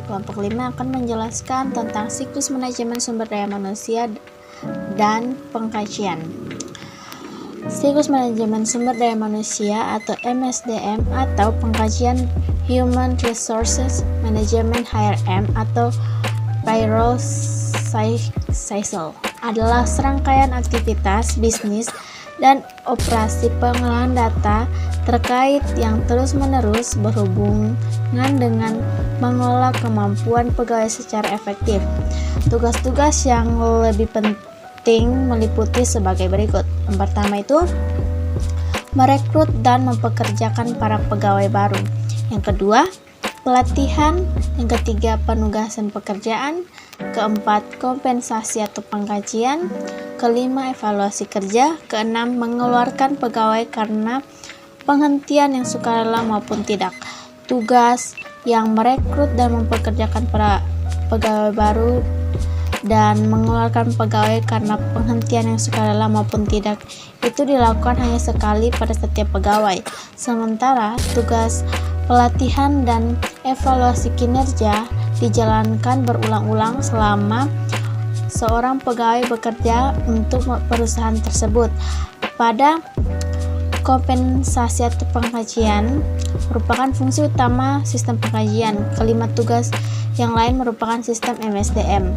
Kelompok 5 akan menjelaskan tentang siklus manajemen sumber daya manusia dan pengkajian. Siklus manajemen sumber daya manusia atau MSDM atau pengkajian Human Resources Management HRM atau Payroll Cycle adalah serangkaian aktivitas bisnis dan operasi pengolahan data terkait yang terus-menerus berhubungan dengan mengolah kemampuan pegawai secara efektif. Tugas-tugas yang lebih penting meliputi sebagai berikut. Yang pertama itu merekrut dan mempekerjakan para pegawai baru. Yang kedua, pelatihan. Yang ketiga, penugasan pekerjaan. Keempat, kompensasi atau pengkajian. Kelima, evaluasi kerja. Keenam, mengeluarkan pegawai karena penghentian yang sukarela maupun tidak. Tugas yang merekrut dan mempekerjakan para pegawai baru dan mengeluarkan pegawai karena penghentian yang sukarela maupun tidak itu dilakukan hanya sekali pada setiap pegawai. Sementara tugas pelatihan dan evaluasi kinerja dijalankan berulang-ulang selama seorang pegawai bekerja untuk perusahaan tersebut. Pada kompensasi atau pengkajian merupakan fungsi utama sistem pengkajian. Kelima, tugas yang lain merupakan sistem MSDM.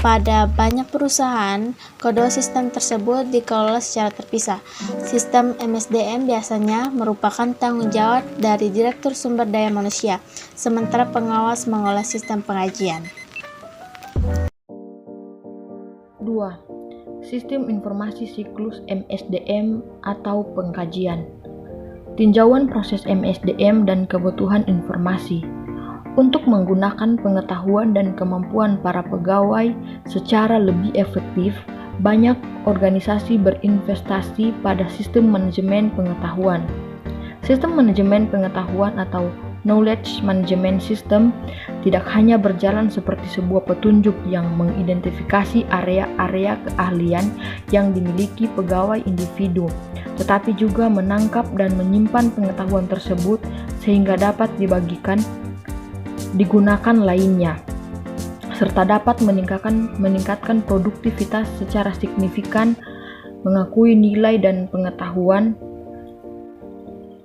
Pada banyak perusahaan, kedua sistem tersebut dikelola secara terpisah. Sistem MSDM biasanya merupakan tanggung jawab dari Direktur Sumber Daya Manusia, sementara pengawas mengolah sistem pengajian. 2. Sistem Informasi Siklus MSDM atau pengkajian. Tinjauan proses MSDM dan kebutuhan informasi. Untuk menggunakan pengetahuan dan kemampuan para pegawai secara lebih efektif, banyak organisasi berinvestasi pada sistem manajemen pengetahuan. Sistem manajemen pengetahuan atau Knowledge Management System tidak hanya berjalan seperti sebuah petunjuk yang mengidentifikasi area-area keahlian yang dimiliki pegawai individu, tetapi juga menangkap dan menyimpan pengetahuan tersebut sehingga dapat digunakan lainnya, serta dapat meningkatkan produktivitas secara signifikan, mengakui nilai dan pengetahuan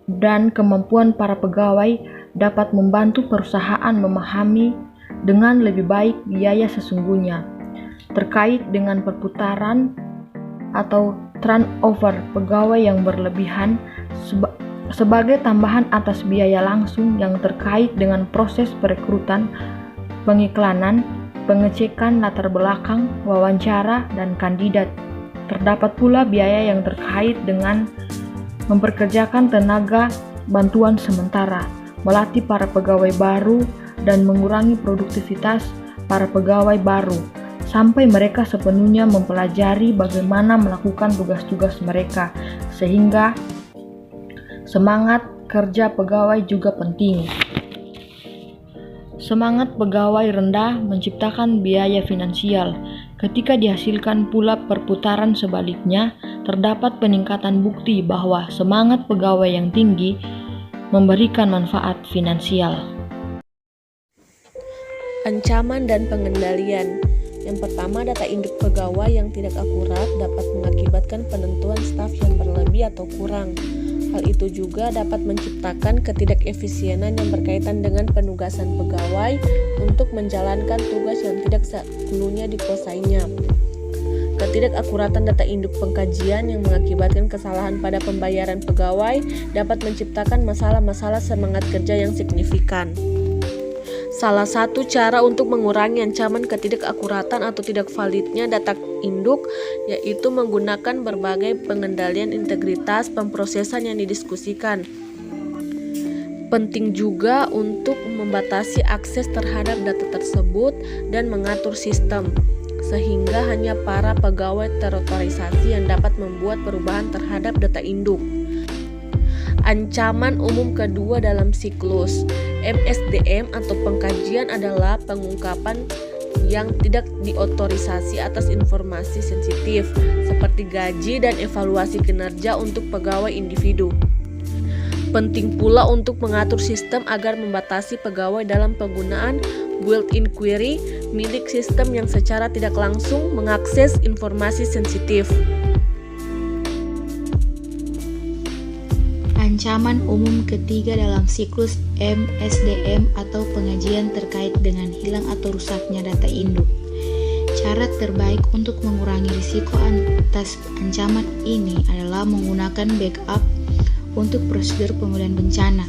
dan kemampuan para pegawai dapat membantu perusahaan memahami dengan lebih baik biaya sesungguhnya terkait dengan perputaran atau turnover pegawai yang berlebihan sebagai tambahan atas biaya langsung yang terkait dengan proses perekrutan, pengiklanan, pengecekan latar belakang, wawancara, dan kandidat. Terdapat pula biaya yang terkait dengan memperkerjakan tenaga bantuan sementara, melatih para pegawai baru, dan mengurangi produktivitas para pegawai baru, sampai mereka sepenuhnya mempelajari bagaimana melakukan tugas-tugas mereka, sehingga semangat kerja pegawai juga penting. Semangat pegawai rendah menciptakan biaya finansial. Ketika dihasilkan pula perputaran sebaliknya, terdapat peningkatan bukti bahwa semangat pegawai yang tinggi memberikan manfaat finansial. Ancaman dan pengendalian. Yang pertama, data induk pegawai yang tidak akurat dapat mengakibatkan penentuan staf yang berlebih atau kurang. Hal itu juga dapat menciptakan ketidakefisienan yang berkaitan dengan penugasan pegawai untuk menjalankan tugas yang tidak sepenuhnya dikuasainya. Ketidakakuratan data induk pengkajian yang mengakibatkan kesalahan pada pembayaran pegawai dapat menciptakan masalah-masalah semangat kerja yang signifikan. Salah satu cara untuk mengurangi ancaman ketidakakuratan atau tidak validnya data induk yaitu menggunakan berbagai pengendalian integritas pemrosesan yang didiskusikan. Penting juga untuk membatasi akses terhadap data tersebut dan mengatur sistem, sehingga hanya para pegawai terotorisasi yang dapat membuat perubahan terhadap data induk. Ancaman umum kedua dalam siklus MSDM atau pengkajian adalah pengungkapan yang tidak diotorisasi atas informasi sensitif seperti gaji dan evaluasi kinerja untuk pegawai individu. Penting pula untuk mengatur sistem agar membatasi pegawai dalam penggunaan built-in query milik sistem yang secara tidak langsung mengakses informasi sensitif. Ancaman umum ketiga dalam siklus MSDM atau pengajian terkait dengan hilang atau rusaknya data induk. Cara terbaik untuk mengurangi risiko atas ancaman ini adalah menggunakan backup untuk prosedur pemulihan bencana.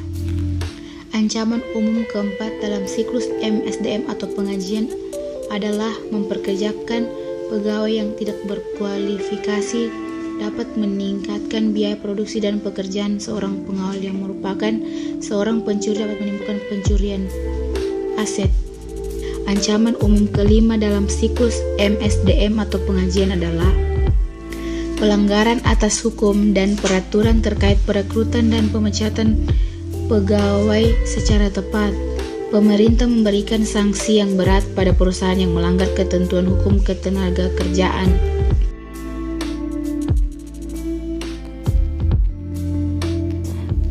Ancaman umum keempat dalam siklus MSDM atau pengajian adalah memperkerjakan pegawai yang tidak berkualifikasi dapat meningkatkan biaya produksi dan pekerjaan seorang pengawal yang merupakan seorang pencuri dapat menimbulkan pencurian aset. Ancaman umum kelima dalam siklus MSDM atau pengajian adalah pelanggaran atas hukum dan peraturan terkait perekrutan dan pemecatan pegawai secara tepat. Pemerintah memberikan sanksi yang berat pada perusahaan yang melanggar ketentuan hukum ketenagakerjaan.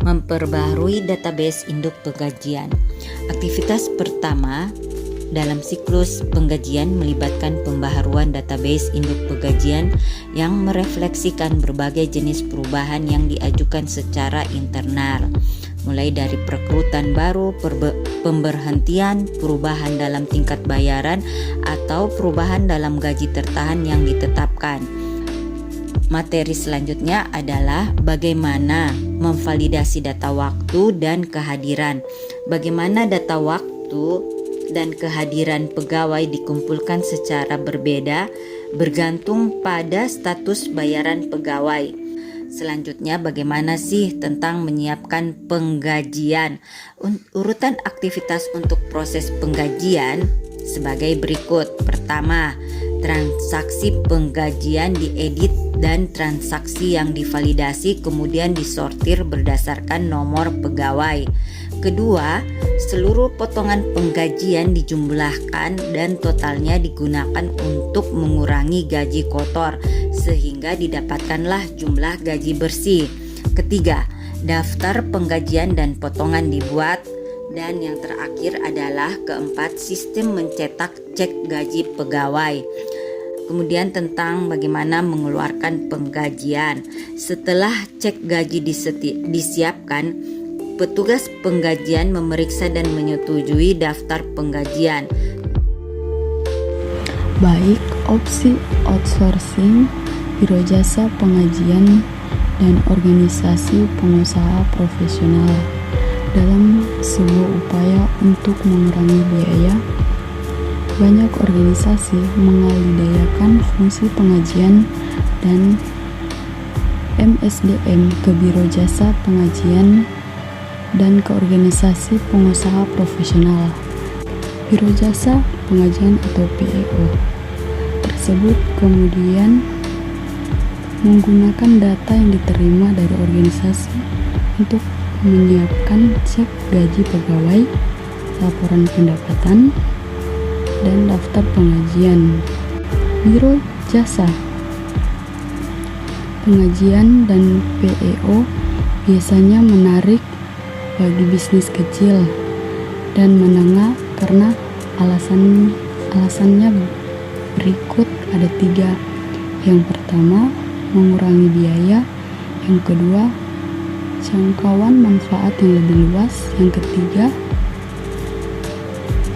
Memperbaharui database induk penggajian. Aktivitas pertama dalam siklus penggajian melibatkan pembaharuan database induk penggajian yang merefleksikan berbagai jenis perubahan yang diajukan secara internal, mulai dari perekrutan baru, pemberhentian, perubahan dalam tingkat bayaran, atau perubahan dalam gaji tertahan yang ditetapkan. Materi selanjutnya adalah bagaimana memvalidasi data waktu dan kehadiran. Bagaimana data waktu dan kehadiran pegawai dikumpulkan secara berbeda bergantung pada status bayaran pegawai. Selanjutnya, bagaimana sih tentang menyiapkan penggajian? Urutan aktivitas untuk proses penggajian sebagai berikut. Pertama, transaksi penggajian diedit dan transaksi yang divalidasi kemudian disortir berdasarkan nomor pegawai. Kedua, seluruh potongan penggajian dijumlahkan dan totalnya digunakan untuk mengurangi gaji kotor sehingga didapatkanlah jumlah gaji bersih. Ketiga, daftar penggajian dan potongan dibuat. Dan yang terakhir adalah keempat, sistem mencetak cek gaji pegawai. Kemudian tentang bagaimana mengeluarkan penggajian. Setelah cek gaji disiapkan, petugas penggajian memeriksa dan menyetujui daftar penggajian. Baik opsi outsourcing, biro jasa pengajian, dan organisasi pengusaha profesional dalam sebuah upaya untuk mengurangi biaya. Banyak organisasi mengalidayakan fungsi pengajian dan MSDM ke biro jasa pengajian dan ke organisasi pengusaha profesional. Biro jasa pengajian atau PEO tersebut kemudian menggunakan data yang diterima dari organisasi untuk menyiapkan cek gaji pegawai, laporan pendapatan, dan daftar pengajian. Biro jasa pengajian dan PEO biasanya menarik bagi bisnis kecil dan menengah karena alasannya berikut ada 3. Yang pertama, mengurangi biaya. Yang kedua, jangkauan manfaat yang lebih luas. Yang ketiga,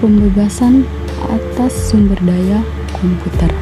pembebasan atas sumber daya komputer.